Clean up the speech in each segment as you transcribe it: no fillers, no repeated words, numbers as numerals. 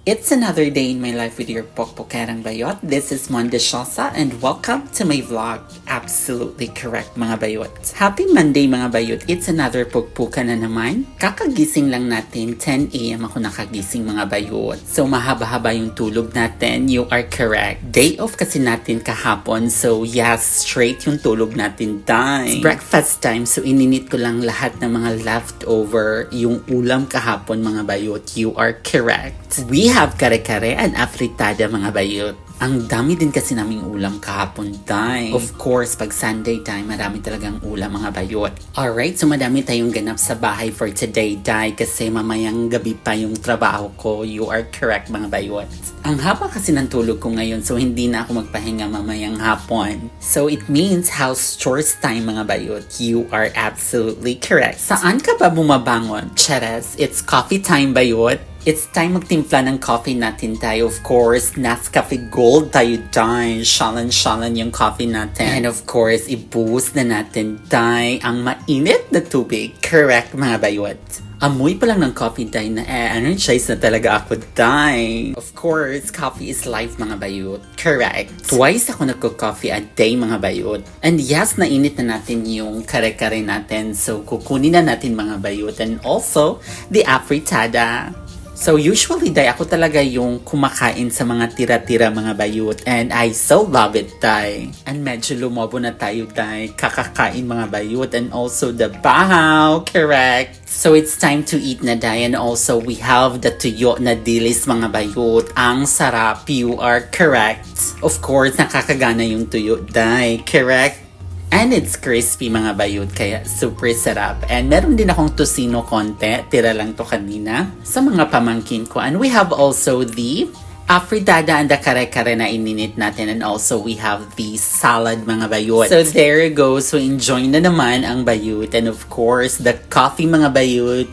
It's another day in my life with your Pokpokerang Bayot. This is Monde Shosa and welcome to my vlog. Absolutely correct mga bayot. Happy Monday mga bayot. It's another pugpuka na naman. Kakagising lang natin. 10 a.m. ako nakagising mga bayot. So mahaba-haba yung tulog natin. You are correct. Day off kasi natin kahapon. So yes, straight yung tulog natin dahil it's breakfast time. So ininit ko lang lahat ng mga leftover yung ulam kahapon mga bayot. You are correct. We have kare-kare and afritada mga bayot. Ang dami din kasi naming ulam kahapon dahil of course pag Sunday time marami talagang ulam mga bayot. Alright, so madami tayong ganap sa bahay for today dahil kasi mamayang gabi pa yung trabaho ko. You are correct mga bayot. Ang haba kasi ng tulog ko ngayon so hindi na ako magpahinga mamayang hapon. So it means house chores time mga bayot. You are absolutely correct. Saan ka ba bumabangon? Charas, it's coffee time bayot. It's time magtimpla ng coffee natin tayo. Of course, Nescafe Gold tayo dahil. Shalan yung coffee natin. And of course, i-boost na natin dahil ang mainit na tubig. Correct mga bayot. Amoy pa lang ng coffee dahil na-energize na talaga ako dahil. Of course, coffee is life mga bayot. Correct. Twice ako nagko-coffee a day mga bayot. And yes, nainit na natin yung kare-kare natin. So, kukunin na natin mga bayot. And also, the afritada. So usually day ako talaga yung kumakain sa mga tira-tira mga bayot and I so love it day. And medyo lumobo na tayo day kakakain mga bayot and also the bahaw, correct. So it's time to eat na day and also we have the tuyo na dilis mga bayot. Ang sarap, you are correct. Of course nakakagana yung tuyo day, correct. And it's crispy mga bayot kaya super sarap. And meron din akong tocino konti. Tira lang to kanina sa mga pamangkin ko. And we have also the afritada and the kare-kare na ininit natin. And also we have the salad mga bayot. So there you go. So enjoy na naman ang bayot. And of course the coffee mga bayot.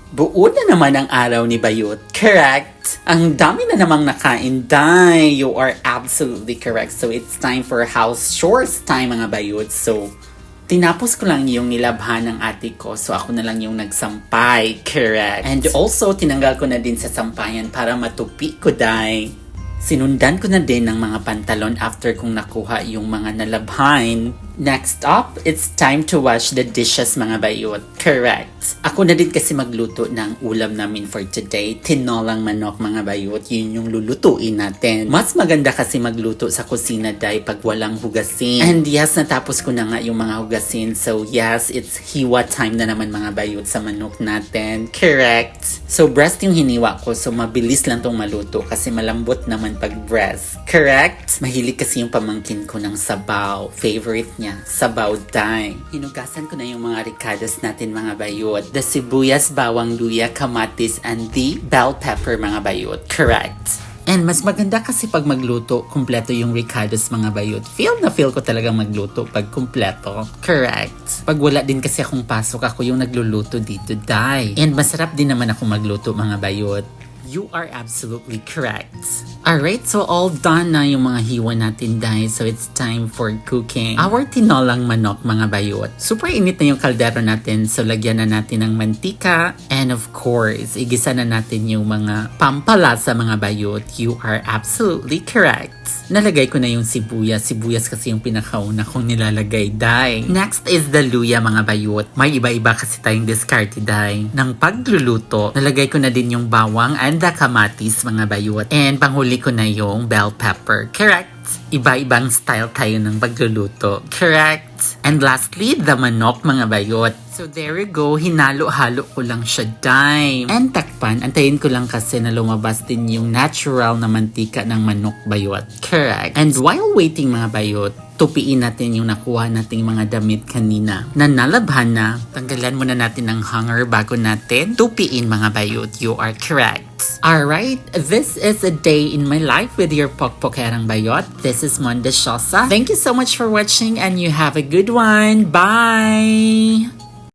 Buo na naman ang araw ni bayot. Correct. Ang dami na namang nakain dahil. You are absolutely correct. So it's time for house chores time mga bayot. So tinapos ko lang yung nilabhan ng ate ko. So ako na lang yung nagsampay. Correct. And also tinanggal ko na din sa sampayan para matupi ko dahil. Sinundan ko na din ng mga pantalon after kong nakuha yung mga nalabhan. Next up, it's time to wash the dishes mga bayot. Correct. Ako na din kasi magluto ng ulam namin for today. Tinolang manok mga bayot. Yun yung lulutuin natin. Mas maganda kasi magluto sa kusina dahil pag walang hugasin. And yes, natapos ko na nga yung mga hugasin. So yes, it's hiwa time na naman mga bayot sa manok natin. Correct. So breast yung hiniwa ko. So mabilis lang tong maluto kasi malambot naman pag breast. Correct. Mahilig kasi yung pamangkin ko ng sabaw. Favorite niya. Sabaw time. Hinugasan ko na yung mga ricadas natin mga bayot. The sibuyas, bawang luya, kamatis, and the bell pepper mga bayot. Correct. And mas maganda kasi pag magluto, kumpleto yung ricadas mga bayot. Feel ko talagang magluto pag kumpleto. Correct. Pag wala din kasi akong pasok, ako yung nagluluto dito, die. And masarap din naman ako magluto mga bayot. You are absolutely correct. Alright, so all done na yung mga hiwa natin dahil. So it's time for cooking our tinolang manok mga bayot. Super init na yung kaldero natin. So lagyan na natin ng mantika. And of course, igisa na natin yung mga pampalasa mga bayot. You are absolutely correct. Nalagay ko na yung sibuyas. Sibuyas kasi yung pinakauna kong nilalagay dahil. Next is the luya mga bayot. May iba-iba kasi tayong discarte dahil. Nang pagluluto, nalagay ko na din yung bawang and the kamatis mga bayot. And panghuli ko na yung bell pepper. Correct. Iba-ibang style tayo ng pagluluto. Correct. And lastly, the manok mga bayot. So there you go, hinalo-halo ko lang siya dime. And takpan, antayin ko lang kasi na lumabas din yung natural na mantika ng manok bayot. Correct. And while waiting mga bayot, tupiin natin yung nakuha nating mga damit kanina na nalabhan na. Tanggalan muna natin ng hanger bago natin tupiin mga bayot. You are correct. Alright, this is a day in my life with your Pokpokerang Bayot. This is Monde Shosa. Thank you so much for watching and you have a good one. Bye!